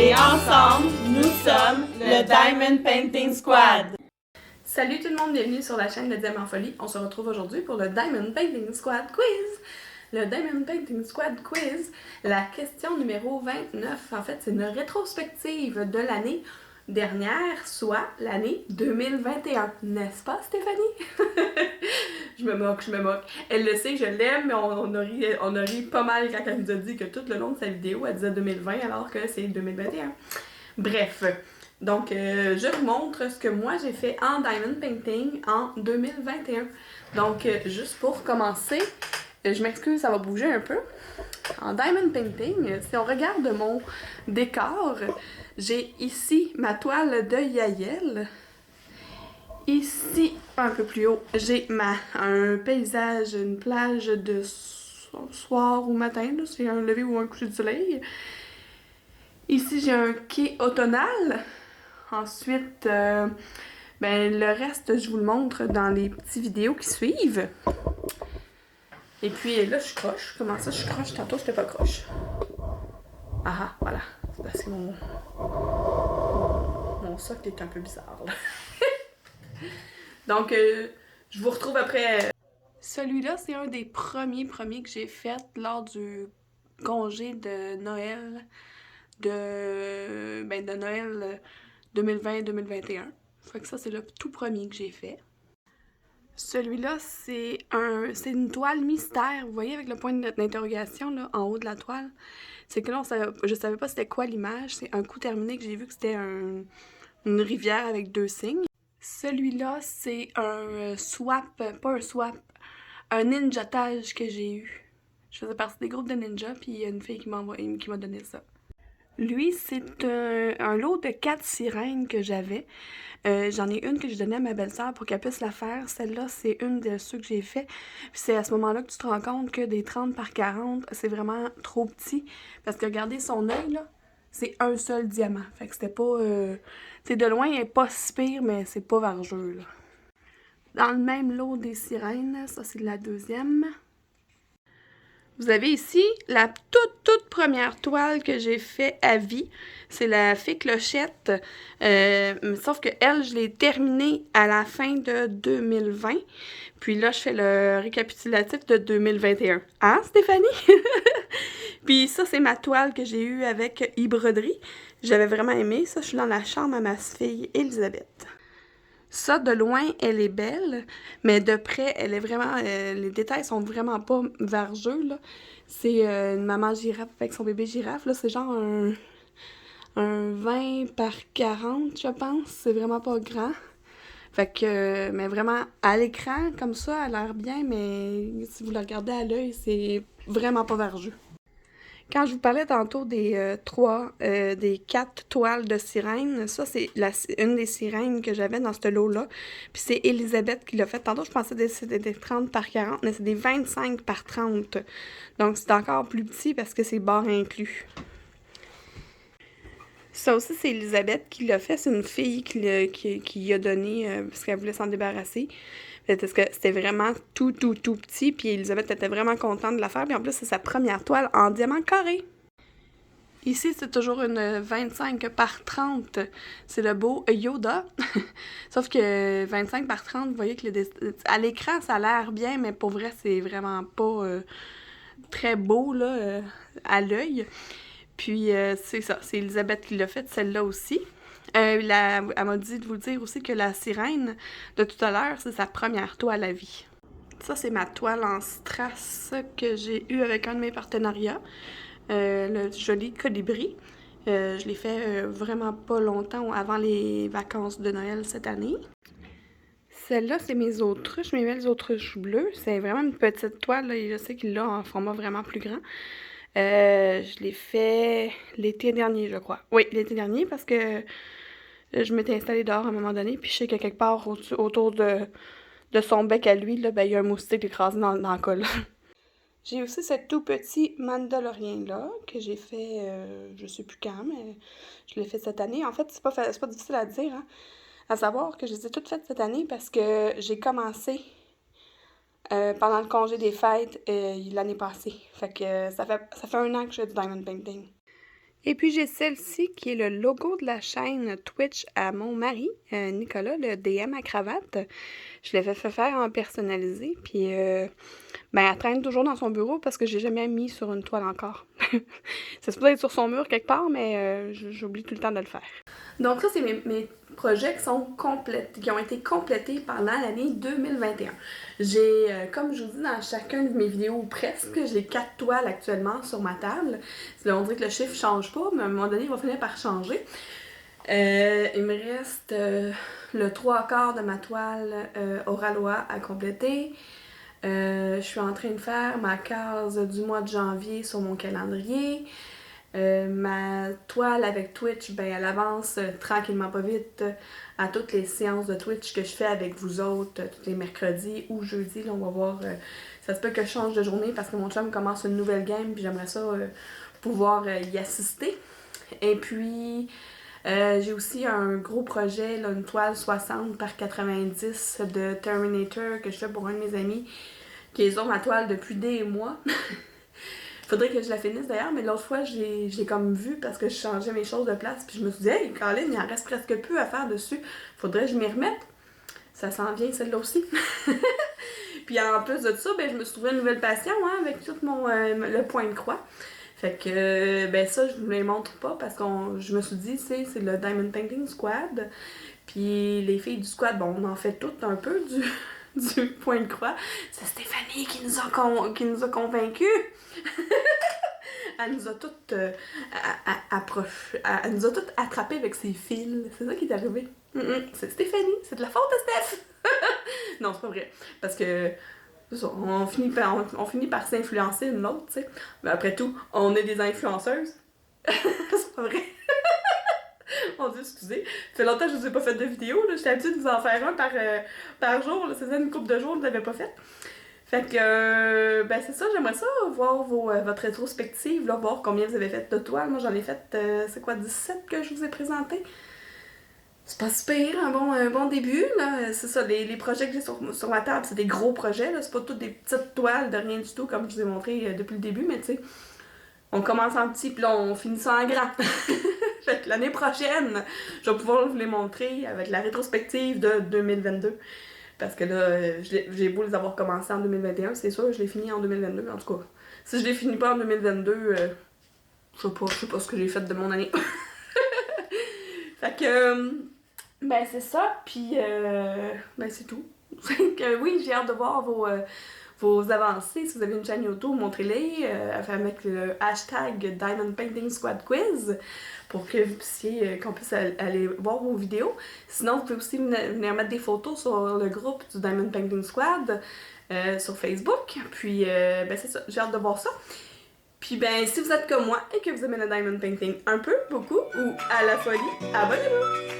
Et ensemble, nous sommes le Diamond Painting Squad. Salut tout le monde, bienvenue sur la chaîne de Diamant Folie. On se retrouve aujourd'hui pour le Diamond Painting Squad Quiz. Le Diamond Painting Squad Quiz, la question numéro 29. En fait, c'est une rétrospective de l'année dernière, soit l'année 2021. N'est-ce pas, Stéphanie? Je me moque. Elle le sait, je l'aime, mais on a ri pas mal quand elle nous a dit que tout le long de sa vidéo, elle disait 2020 alors que c'est 2021. Bref, donc je vous montre ce que moi j'ai fait en Diamond Painting en 2021. Donc, juste pour commencer, je m'excuse, ça va bouger un peu. En Diamond Painting, si on regarde mon décor, j'ai ici ma toile de Yael. Ici, un peu plus haut, j'ai un paysage, une plage de soir ou matin, c'est un lever ou un coucher de soleil. Ici, j'ai un quai automnal. Ensuite, le reste, je vous le montre dans les petites vidéos qui suivent. Et puis là, je croche. Comment ça, je croche? Tantôt, j'étais pas croche. Ah, voilà. C'est parce que mon socle est un peu bizarre, là. Donc, je vous retrouve après. Celui-là, c'est un des premiers que j'ai fait lors du congé de Noël de Noël 2020-2021. Fait que ça, c'est le tout premier que j'ai fait. Celui-là, c'est une toile mystère. Vous voyez avec le point d'interrogation là, en haut de la toile. C'est que là, je savais pas c'était quoi l'image. C'est un coup terminé que j'ai vu que c'était une rivière avec deux signes. Celui-là, c'est un ninjatage que j'ai eu. Je faisais partie des groupes de ninjas, puis il y a une fille qui m'a donné ça. Lui, c'est un lot de 4 sirènes que j'avais. J'en ai une que je donnais à ma belle-sœur pour qu'elle puisse la faire. Celle-là, c'est une de ceux que j'ai fait. Puis c'est à ce moment-là que tu te rends compte que des 30 par 40, c'est vraiment trop petit. Parce que regardez son œil, là, c'est un seul diamant. Fait que c'était pas... tu sais, de loin, elle est pas si pire, mais c'est pas vargeux, là. Dans le même lot des sirènes, ça c'est la deuxième. Vous avez ici la toute première toile que j'ai fait à vie. C'est la fée Clochette. Sauf que elle, je l'ai terminée à la fin de 2020. Puis là, je fais le récapitulatif de 2021. Hein, Stéphanie? Puis ça, c'est ma toile que j'ai eue avec e-broderie. J'avais vraiment aimé ça. Je suis dans la chambre à ma fille Elisabeth. Ça, de loin, elle est belle, mais de près, elle est vraiment... les détails sont vraiment pas vargeux, là. C'est une maman girafe avec son bébé girafe, là. C'est genre un 20 par 40, je pense. C'est vraiment pas grand. Fait que... mais vraiment, à l'écran, comme ça, elle a l'air bien, mais si vous la regardez à l'œil, c'est vraiment pas vargeux. Quand je vous parlais tantôt des 4 toiles de sirène, ça, c'est une des sirènes que j'avais dans ce lot-là. Puis c'est Elisabeth qui l'a fait. Tantôt, je pensais que c'était des 30 par 40, mais c'est des 25 par 30. Donc, c'est encore plus petit parce que c'est barre inclus. Ça aussi, c'est Elisabeth qui l'a fait. C'est une fille qui a donné parce qu'elle voulait s'en débarrasser. Parce que c'était vraiment tout petit. Puis Elisabeth était vraiment contente de la faire. Puis en plus, c'est sa première toile en diamant carré. Ici, c'est toujours une 25 par 30. C'est le beau Yoda. Sauf que 25 par 30, vous voyez que à l'écran, ça a l'air bien, mais pour vrai, c'est vraiment pas très beau là, à l'œil. Puis, c'est ça, c'est Elisabeth qui l'a fait, celle-là aussi. Elle m'a dit de vous dire aussi que la sirène de tout à l'heure, c'est sa première toile à vie. Ça, c'est ma toile en strass que j'ai eue avec un de mes partenariats, le joli colibri. Je l'ai fait vraiment pas longtemps avant les vacances de Noël cette année. Celle-là, c'est mes autruches, mes belles autruches bleues. C'est vraiment une petite toile, là, et je sais qu'il l'a en format vraiment plus grand. Je l'ai fait l'été dernier, je crois. Oui, l'été dernier, parce que je m'étais installée dehors à un moment donné, puis je sais que quelque part autour de son bec à lui, là, ben, il y a un moustique écrasé dans le col. J'ai aussi ce tout petit mandalorien-là, que j'ai fait, je sais plus quand, mais je l'ai fait cette année. En fait, c'est pas difficile à dire, hein. À savoir que je les ai toutes faites cette année parce que j'ai commencé pendant le congé des fêtes l'année passée. Fait que ça fait un an que je fais du diamond painting. Et puis j'ai celle-ci qui est le logo de la chaîne Twitch à mon mari, Nicolas, le DM à cravate. Je l'avais fait faire en personnalisé, puis ben, elle traîne toujours dans son bureau parce que j'ai jamais mis sur une toile encore. Ça se peut être sur son mur quelque part, mais j'oublie tout le temps de le faire. Donc ça, c'est mes projets qui ont été complétés pendant l'année 2021. J'ai, comme je vous dis dans chacun de mes vidéos, ou presque, j'ai 4 toiles actuellement sur ma table. Là, on dirait que le chiffre change pas, mais à un moment donné, il va finir par changer. Il me reste le 3/4 de ma toile Oralois à compléter. Je suis en train de faire ma case du mois de janvier sur mon calendrier. Ma toile avec Twitch, ben elle avance tranquillement pas vite à toutes les séances de Twitch que je fais avec vous autres, tous les mercredis ou jeudis. Là, on va voir. Ça se peut que je change de journée parce que mon chum commence une nouvelle game puis j'aimerais ça pouvoir y assister. Et puis, j'ai aussi un gros projet, là, une toile 60 par 90 de Terminator que je fais pour un de mes amis qui est sur ma toile depuis des mois. Faudrait que je la finisse d'ailleurs, mais l'autre fois, j'ai comme vu parce que je changeais mes choses de place, puis je me suis dit, hey, Colin, il en reste presque peu à faire dessus. Faudrait que je m'y remette. Ça s'en vient, celle-là aussi. Puis en plus de ça, ben, je me suis trouvé une nouvelle passion hein, avec tout le point de croix. Fait que, ben ça, je vous les montre pas parce que je me suis dit, c'est le Diamond Painting Squad. Puis les filles du squad, bon, on en fait toutes un peu du point de croix. C'est Stéphanie qui nous a convaincus. Elle nous a toutes elle nous a toutes attrapées avec ses fils. C'est ça qui est arrivé. C'est Stéphanie, c'est de la faute de Steph. Non, c'est pas vrai. Parce que on finit par s'influencer une l'autre, tu sais. Mais après tout, on est des influenceuses. C'est pas vrai. Mon Dieu, excusez. Ça fait longtemps que je vous ai pas fait de vidéo. J'étais habituée de vous en faire un par jour. Là. Ça faisait une couple de jours que je l'avais pas fait. Fait que, ben c'est ça, j'aimerais ça voir votre rétrospective, là, voir combien vous avez fait de toiles. Moi, j'en ai fait, 17 que je vous ai présenté. C'est pas super, un bon début, là. C'est ça, les projets que j'ai sur ma table, c'est des gros projets, là. C'est pas toutes des petites toiles de rien du tout, comme je vous ai montré depuis le début, mais tu sais, on commence en petit, puis là, on finit ça en grand. Fait que l'année prochaine, je vais pouvoir vous les montrer avec la rétrospective de 2022. Parce que là, j'ai beau les avoir commencés en 2021, c'est sûr, je les finis en 2022. En tout cas, si je les finis pas en 2022, je sais pas ce que j'ai fait de mon année. Fait que, ben c'est ça, puis ben c'est tout. Oui, j'ai hâte de voir vos avancées. Si vous avez une chaîne YouTube, montrez-les avec le hashtag Diamond Painting Squad Quiz pour que vous puissiez, qu'on puisse aller voir vos vidéos. Sinon, vous pouvez aussi venir mettre des photos sur le groupe du Diamond Painting Squad sur Facebook. Puis, ben c'est ça, j'ai hâte de voir ça. Puis, ben, si vous êtes comme moi et que vous aimez le Diamond Painting un peu, beaucoup ou à la folie, abonnez-vous!